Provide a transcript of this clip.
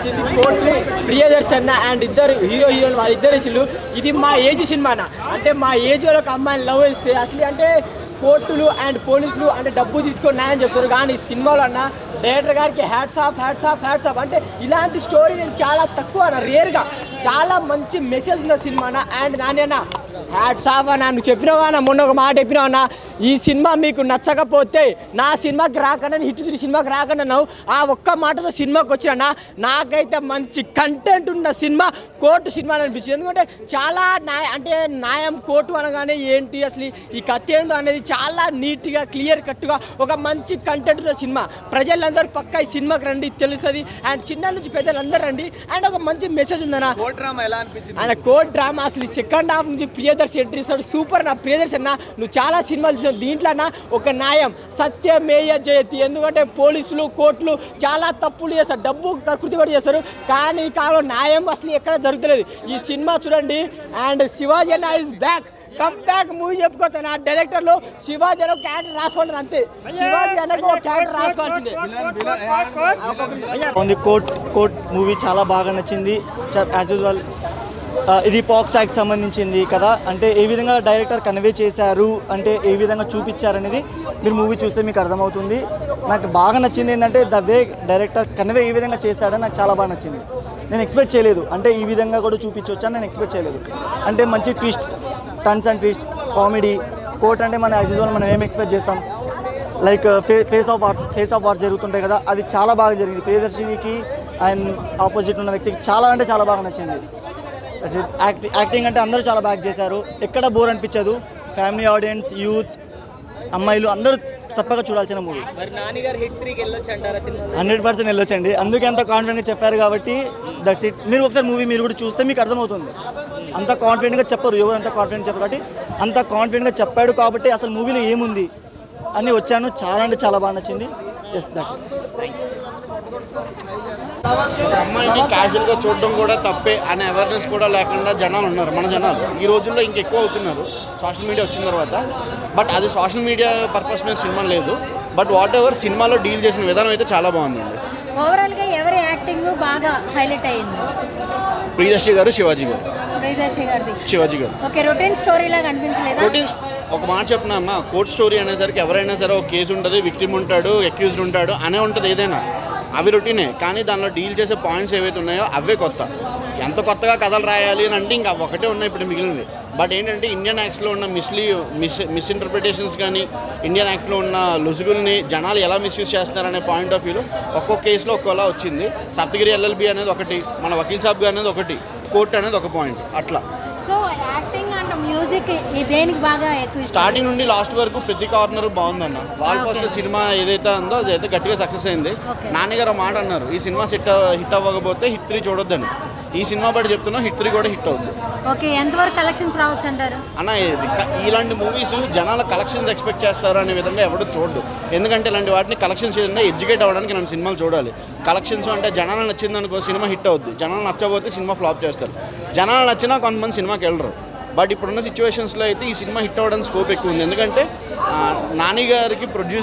వచ్చింది court Priyadarshan and ఇద్దరు heroine వాళ్ళిద్దరు ఇచ్చిండు. ఇది మా ఏజ్ సినిమానా అంటే మా ఏజ్ వాళ్ళకి అమ్మాయిని లవ్ ఇస్తే అసలు అంటే కోర్టులు అండ్ పోలీసులు అంటే డబ్బు తీసుకొని న్యాయం చెప్తారు. కానీ సినిమాలో అన్న డైరెక్టర్ గారికి హ్యాట్స్ ఆఫ్ అంటే ఇలాంటి స్టోరీ నేను చాలా తక్కువ అన్న రేర్గా చాలా మంచి మెసేజ్ ఉన్న సినిమా అన్న. అండ్ నాన్న హ్యాట్స్ ఆఫ్ అన్న, నువ్వు చెప్పినావా అన్న, మొన్న ఒక మాట చెప్పినావు అన్న, ఈ సినిమా మీకు నచ్చకపోతే నా సినిమాకి రాకుండా హిట్ 3 సినిమాకి రాకుండా అన్నావు. ఆ ఒక్క మాటతో సినిమాకి వచ్చినా నాకైతే మంచి కంటెంట్ ఉన్న సినిమా కోర్టు సినిమా అనిపించింది. ఎందుకంటే చాలా న్యాయం కోర్టు అనగానే ఏంటి అసలు ఈ కథ ఏందో అనేది చాలా నీట్గా క్లియర్ కట్గా ఒక మంచి కంటెంట్ ఉన్న సినిమా. ప్రజలందరూ పక్కా ఈ సినిమాకి రండి తెలుస్తుంది. అండ్ చిన్న నుంచి పెద్దలందరూ రండి. అండ్ ఒక మంచి మెసేజ్ ఉందన్న. ఆయన కోర్ట్ డ్రామా అసలు సెకండ్ హాఫ్ నుంచి ప్రియదర్శి ఎంట్రీ ఇస్తాడు. సూపర్ నా ప్రియదర్శి అన్న, నువ్వు చాలా సినిమాలు చూసావు. దీంట్లో ఒక న్యాయం సత్యమేయ జయతి. ఎందుకంటే పోలీసులు కోర్టులు చాలా తప్పులు చేస్తారు, డబ్బు కృతి కూడా చేస్తారు. కానీ ఈ కాలంలో న్యాయం అసలు ఎక్కడ జరుగుతలేదు. ఈ సినిమా చూడండి. అండ్ శివాజీ అన్న is back, come back movie చెప్పుకోవచ్చు. నా డైరెక్టర్లు శివాజీ అన్న క్యారెక్టర్ రాసుకోండి అంతే. శివాజీ అన్నకు ఒక క్యారెక్టర్ రాసుకోవాల్సిందే. కోర్ట్ మూవీ చాలా బాగా నచ్చింది. యాజ్ యూజువల్ ఇది పాక్స్ యాక్ట్ సంబంధించింది కదా, అంటే ఏ విధంగా డైరెక్టర్ కన్వే చేశారు, అంటే ఏ విధంగా చూపించారనేది మీరు మూవీ చూస్తే మీకు అర్థమవుతుంది. నాకు బాగా నచ్చింది ఏంటంటే ద వే డైరెక్టర్ కన్వే ఏ విధంగా చేశాడని నాకు చాలా బాగా నచ్చింది. నేను ఎక్స్పెక్ట్ చేయలేదు, అంటే ఈ విధంగా కూడా చూపించవచ్చని నేను ఎక్స్పెక్ట్ చేయలేదు. అంటే మంచి twists, turns and twist, comedy. Court అంటే మన యాజ్ యూజువల్ మనం ఏం ఎక్స్పెక్ట్ చేస్తాం, లైక్ ఫేస్ ఆఫ్ వార్స్ జరుగుతుంటాయి కదా, అది చాలా బాగా జరిగింది. ప్రియదర్శినికి అండ్ ఆపోజిట్ ఉన్న వ్యక్తికి చాలా అంటే చాలా బాగా నచ్చింది. యాక్టింగ్ అంటే అందరూ చాలా బాగా చేశారు, ఎక్కడ బోర్ అనిపించదు. ఫ్యామిలీ ఆడియన్స్, యూత్, అమ్మాయిలు అందరూ తప్పగా చూడాల్సిన మూవీ. 100% వెళ్ళొచ్చండి. అందుకే అంత కాన్ఫిడెంట్గా చెప్పారు కాబట్టి దట్స్ ఇట్. మీరు ఒకసారి మూవీ మీరు కూడా చూస్తే మీకు అర్థమవుతుంది. అంత కాన్ఫిడెంట్గా చెప్పరు, ఎవరు అంత కాన్ఫిడెంట్ చెప్పరు కాబట్టి అంత కాన్ఫిడెంట్గా చెప్పాడు కాబట్టి అసలు మూవీలో ఏముంది అని వచ్చాను. చాలా అంటే చాలా బాగా నచ్చింది. Yes, that's it. అమ్మాయిని క్యాజువల్గా చూడడం కూడా తప్పే అనే అవేర్నెస్ కూడా లేకుండా జనాలు ఉన్నారు. మన జనాలు ఈ రోజుల్లో ఇంకెక్కువ అవుతున్నారు సోషల్ మీడియా వచ్చిన తర్వాత. బట్ అది సోషల్ మీడియా పర్పస్ మీద సినిమా లేదు. బట్ వాట్ ఎవర్ సినిమాలో డీల్ చేసిన విధానం అయితే చాలా బాగుందండి. ఓవరాల్గా ఎవరి యాక్టింగ్ బాగా హైలైట్ అయ్యింది? ప్రియదర్శి గారు, శివాజీ గారు. ప్రియదర్శి గారిది, శివాజీ గారు. ఓకే. రొటీన్ స్టోరీ లాగా అనిపించలేదా? రొటీన్ ఒక మాట చెప్పినా అమ్మ, కోర్ట్ స్టోరీ అనేసరికి ఎవరైనా సరే ఒక కేసు ఉంటుంది, విక్టిమ్ ఉంటాడు, అక్యూజ్డ్ ఉంటాడు అనే ఉంటుంది. ఏదైనా అవి రొటీనే. కానీ దానిలో డీల్ చేసే పాయింట్స్ ఏవైతే ఉన్నాయో అవే కొత్త. ఎంత కొత్తగా కథలు రాయాలి అని అంటే ఇంకా ఒకటే ఉన్నాయి ఇప్పుడు మిగిలినవి. బట్ ఏంటంటే ఇండియన్ యాక్ట్స్లో ఉన్న మిస్ఇంటర్ప్రిటేషన్స్ కానీ, ఇండియన్ యాక్ట్లో ఉన్న లొసుగుల్ని జనాలు ఎలా మిస్యూజ్ చేస్తున్నారనే పాయింట్ ఆఫ్ వ్యూలో ఒక్కొక్క కేసులో ఒక్కోలా వచ్చింది. సప్తగిరి ఎల్ఎల్బి అనేది ఒకటి, మన వకీల్ సాబ్ అనేది ఒకటి, కోర్టు అనేది ఒక పాయింట్. అట్లా సో యాక్టింగ్ అండ్ మ్యూజిక్ దేనికి బాగా ఎక్కువ? స్టార్టింగ్ నుండి లాస్ట్ వరకు ప్రతి కార్నర్ బాగుందన్న. వాల్ పోస్టర్ సినిమా ఏదైతే ఉందో అదైతే గట్టిగా సక్సెస్ అయింది. నాన్నగారు మాట అన్నారు, ఈ సినిమా హిట్ అవ్వకపోతే హిట్ 3 చూడొద్దని. ఈ సినిమా బట్టి చెప్తున్నా హిట్ 3 కూడా హిట్ అవుతుంది. ఓకే. ఎంతవరకు కలెక్షన్స్ రావచ్చు అంటారు అన్న? ఇలాంటి మూవీస్ జనాల కలెక్షన్స్ ఎక్స్పెక్ట్ చేస్తారు అనే విధంగా ఎవరు చూడడు. ఎందుకంటే ఇలాంటి వాటిని కలెక్షన్స్ ఏదైనా ఎడ్యుకేట్ అవ్వడానికి ఇలాంటి సినిమాలు చూడాలి. కలెక్షన్స్ అంటే జనాలు నచ్చింది అనుకో సినిమా హిట్ అవుద్ది, జనాలు నచ్చబోతే సినిమా ఫ్లాప్ చేస్తారు. జనాలు నచ్చినా కొంతమంది సినిమాకి వెళ్ళరు. బట్ ఇప్పుడున్న సిచ్యువేషన్స్లో అయితే ఈ సినిమా హిట్ అవ్వడానికి స్కోప్ ఎక్కువ ఉంది. ఎందుకంటే నాని గారికి ప్రొడ్యూసర్